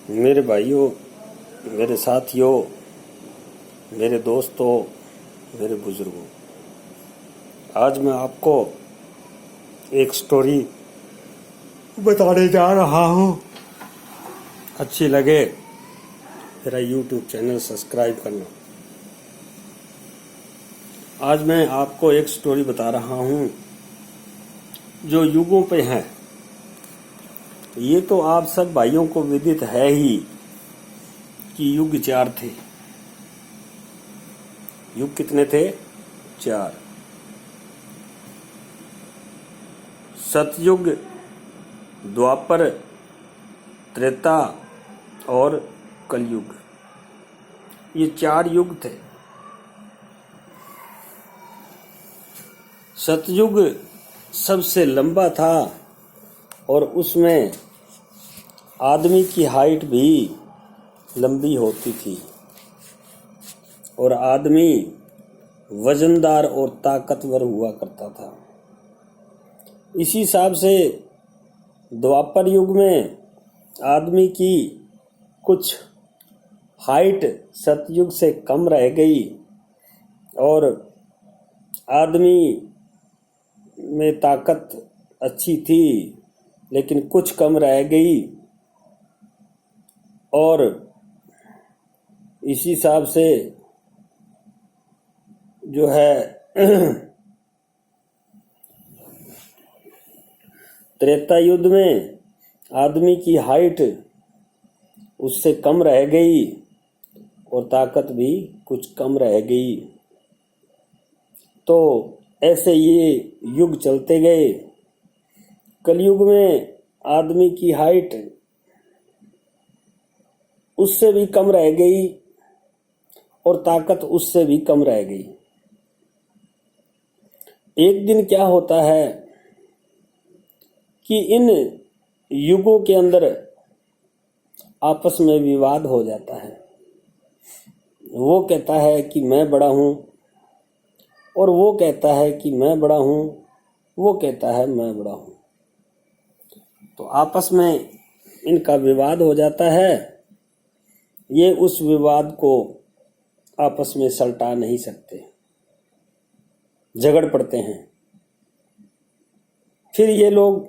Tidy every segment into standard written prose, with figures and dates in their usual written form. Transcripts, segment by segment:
मेरे भाइयों, मेरे साथियों, मेरे दोस्तों, मेरे बुजुर्गों, आज मैं आपको एक स्टोरी बताने जा रहा हूँ। अच्छी लगे मेरा YouTube चैनल सब्सक्राइब करना। आज मैं आपको एक स्टोरी बता रहा हूँ जो युगों पे है। ये तो आप सब भाइयों को विदित है ही कि युग 4 थे। युग कितने थे? 4। सतयुग, द्वापर, त्रेता और कलयुग। ये 4 युग थे। सतयुग सबसे लंबा था और उसमें आदमी की हाइट भी लंबी होती थी और आदमी वजनदार और ताकतवर हुआ करता था। इसी हिसाब से द्वापर युग में आदमी की कुछ हाइट सतयुग से कम रह गई और आदमी में ताकत अच्छी थी लेकिन कुछ कम रह गई और इसी हिसाब से जो है त्रेता युग में आदमी की हाइट उससे कम रह गई और ताकत भी कुछ कम रह गई। तो ऐसे ये युग चलते गए। कलयुग में आदमी की हाइट उससे भी कम रह गई और ताकत उससे भी कम रह गई। एक दिन क्या होता है कि इन युगों के अंदर आपस में विवाद हो जाता है। वो कहता है कि मैं बड़ा हूं और वो कहता है कि मैं बड़ा हूं, वो कहता है मैं बड़ा हूं। तो आपस में इनका विवाद हो जाता है। ये उस विवाद को आपस में सलटा नहीं सकते, झगड़ पड़ते हैं। फिर ये लोग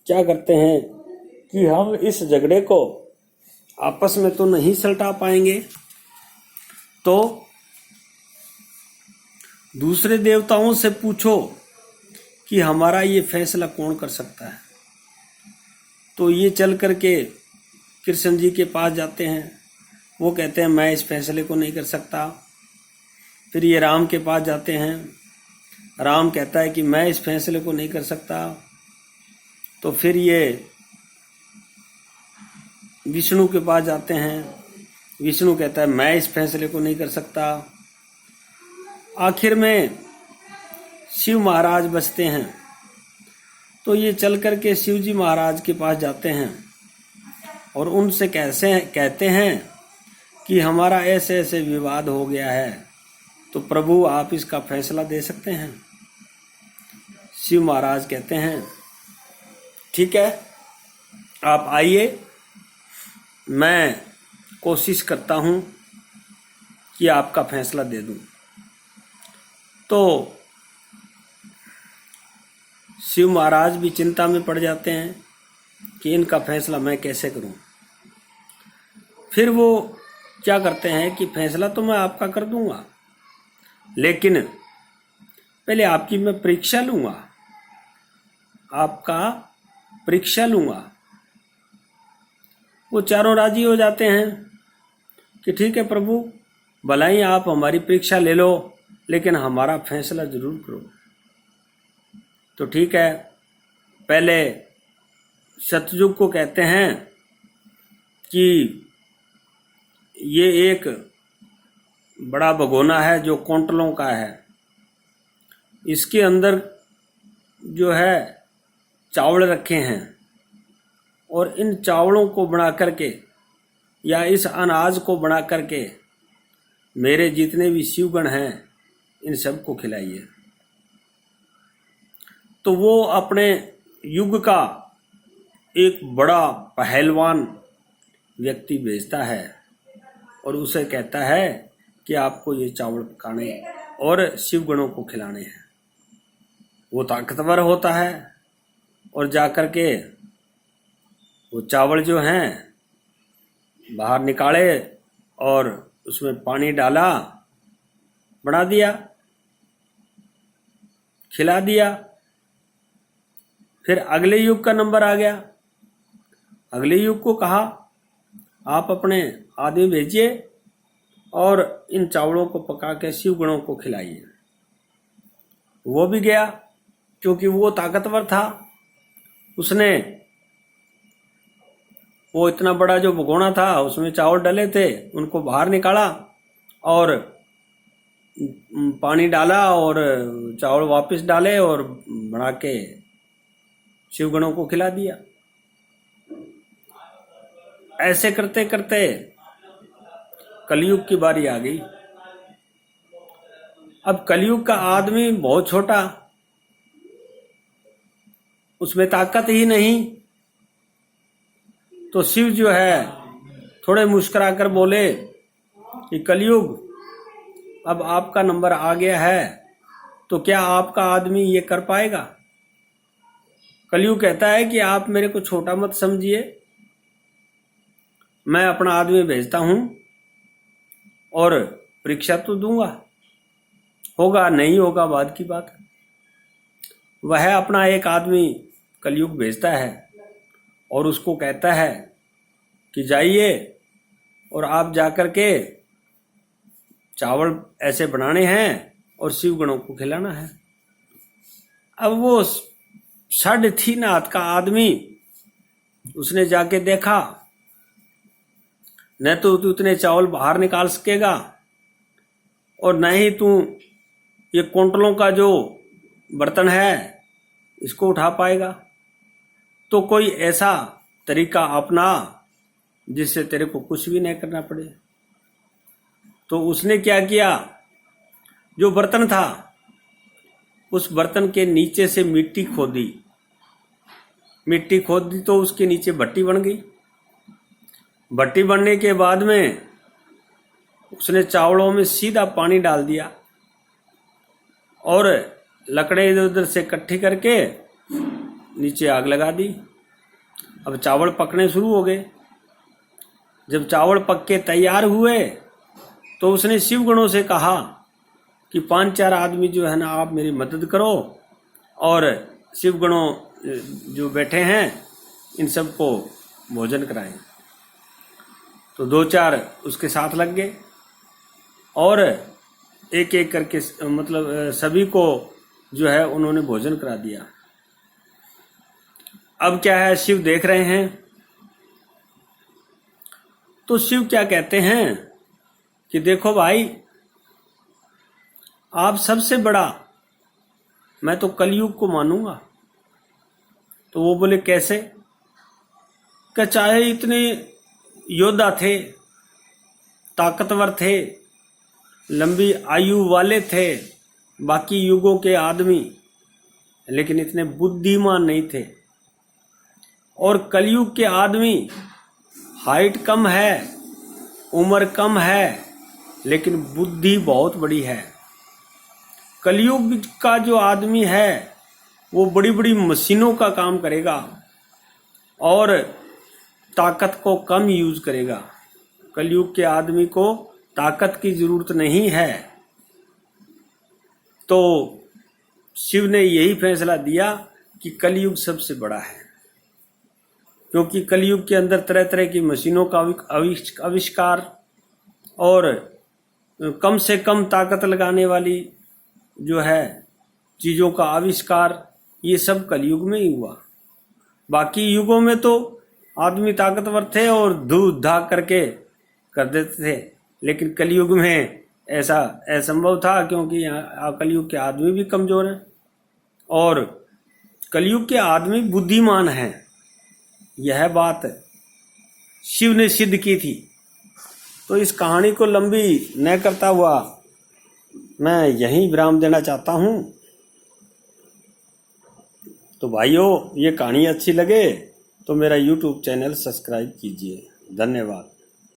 क्या करते हैं कि हम इस झगड़े को आपस में तो नहीं सलटा पाएंगे, तो दूसरे देवताओं से पूछो कि हमारा ये फैसला कौन कर सकता है। तो ये चल करके कृष्ण जी के पास जाते हैं। वो कहते हैं मैं इस फैसले को नहीं कर सकता। फिर ये राम के पास जाते हैं। राम कहता है कि मैं इस फैसले को नहीं कर सकता। तो फिर ये विष्णु के पास जाते हैं। विष्णु कहता है मैं इस फैसले को नहीं कर सकता। आखिर में शिव महाराज बचते हैं। तो ये चल करके शिव जी महाराज के पास जाते हैं और उनसे कहते हैं कि हमारा ऐसे ऐसे विवाद हो गया है, तो प्रभु आप इसका फैसला दे सकते हैं। शिव महाराज कहते हैं ठीक है, आप आइए, मैं कोशिश करता हूं कि आपका फैसला दे दूं। तो शिव महाराज भी चिंता में पड़ जाते हैं कि इनका फैसला मैं कैसे करूं। फिर वो क्या करते हैं कि फैसला तो मैं आपका कर दूंगा, लेकिन पहले आपकी मैं परीक्षा लूंगा, आपका परीक्षा लूंगा। वो चारों राजी हो जाते हैं कि ठीक है प्रभु, भला ही आप हमारी परीक्षा ले लो, लेकिन हमारा फैसला जरूर करो। तो ठीक है, पहले सतयुग को कहते हैं कि ये एक बड़ा भगोना है जो क्विंटलों का है। इसके अंदर जो है चावल रखे हैं और इन चावलों को बना करके या इस अनाज को बना करके मेरे जितने भी शिवगण हैं इन सबको खिलाइए। तो वो अपने युग का एक बड़ा पहलवान व्यक्ति भेजता है और उसे कहता है कि आपको ये चावल पकाने और शिव गणों को खिलाने हैं। वो ताकतवर होता है और जाकर के वो चावल जो हैं बाहर निकाले और उसमें पानी डाला, बना दिया, खिला दिया। फिर अगले युग का नंबर आ गया। अगले युग को कहा आप अपने आदमी भेजिए और इन चावलों को पका के शिव गणों को खिलाइए। वो भी गया, क्योंकि वो ताकतवर था। उसने वो इतना बड़ा जो भगोना था उसमें चावल डले थे, उनको बाहर निकाला और पानी डाला और चावल वापस डाले और बना के शिवगणों को खिला दिया। ऐसे करते करते कलयुग की बारी आ गई। अब कलयुग का आदमी बहुत छोटा, उसमें ताकत ही नहीं। तो शिव जो है थोड़े मुस्कुरा कर बोले कि कलयुग अब आपका नंबर आ गया है, तो क्या आपका आदमी ये कर पाएगा? कलयुग कहता है कि आप मेरे को छोटा मत समझिए, मैं अपना आदमी भेजता हूं और परीक्षा तो दूंगा, होगा नहीं होगा बाद की बात। वह अपना एक आदमी कलयुग भेजता है और उसको कहता है कि जाइए और आप जाकर के चावल ऐसे बनाने हैं और शिव गणों को खिलाना है। अब वो 3.5 हाथ का आदमी, उसने जाके देखा, न तो तू इतने चावल बाहर निकाल सकेगा और न ही तू ये क्विंटलों का जो बर्तन है इसको उठा पाएगा। तो कोई ऐसा तरीका अपना जिससे तेरे को कुछ भी नहीं करना पड़े। तो उसने क्या किया, जो बर्तन था उस बर्तन के नीचे से मिट्टी खोदी। मिट्टी खोद दी तो उसके नीचे भट्टी बन गई। भट्टी बनने के बाद में उसने चावलों में सीधा पानी डाल दिया और लकड़े इधर उधर से इकट्ठी करके नीचे आग लगा दी। अब चावल पकने शुरू हो गए। जब चावल पक के तैयार हुए तो उसने शिव गणों से कहा कि 5-4 आदमी जो है ना, आप मेरी मदद करो और शिव गणों जो बैठे हैं इन सबको भोजन कराएं। तो 2-4 उसके साथ लग गए और एक एक करके मतलब सभी को जो है उन्होंने भोजन करा दिया। अब क्या है, शिव देख रहे हैं। तो शिव क्या कहते हैं कि देखो भाई, आप सबसे बड़ा मैं तो कलयुग को मानूंगा। तो वो बोले कैसे? क्या चाहे इतने योद्धा थे, ताकतवर थे, लंबी आयु वाले थे बाकी युगों के आदमी, लेकिन इतने बुद्धिमान नहीं थे। और कलयुग के आदमी हाइट कम है, उम्र कम है, लेकिन बुद्धि बहुत बड़ी है। कलयुग का जो आदमी है वो बड़ी बड़ी मशीनों का काम करेगा और ताकत को कम यूज करेगा। कलयुग के आदमी को ताकत की जरूरत नहीं है। तो शिव ने यही फैसला दिया कि कलयुग सबसे बड़ा है, क्योंकि कलयुग के अंदर तरह तरह की मशीनों का आविष्कार और कम से कम ताकत लगाने वाली जो है चीजों का आविष्कार, ये सब कलयुग में ही हुआ। बाकी युगों में तो आदमी ताकतवर थे और धूप धाक करके कर देते थे, लेकिन कलयुग में ऐसा असंभव था, क्योंकि यहाँ कलयुग के आदमी भी कमजोर हैं और कलयुग के आदमी बुद्धिमान हैं। यह बात शिव ने सिद्ध की थी। तो इस कहानी को लंबी न करता हुआ मैं यहीं विराम देना चाहता हूं। तो भाइयों, ये कहानी अच्छी लगे तो मेरा YouTube चैनल सब्सक्राइब कीजिए। धन्यवाद।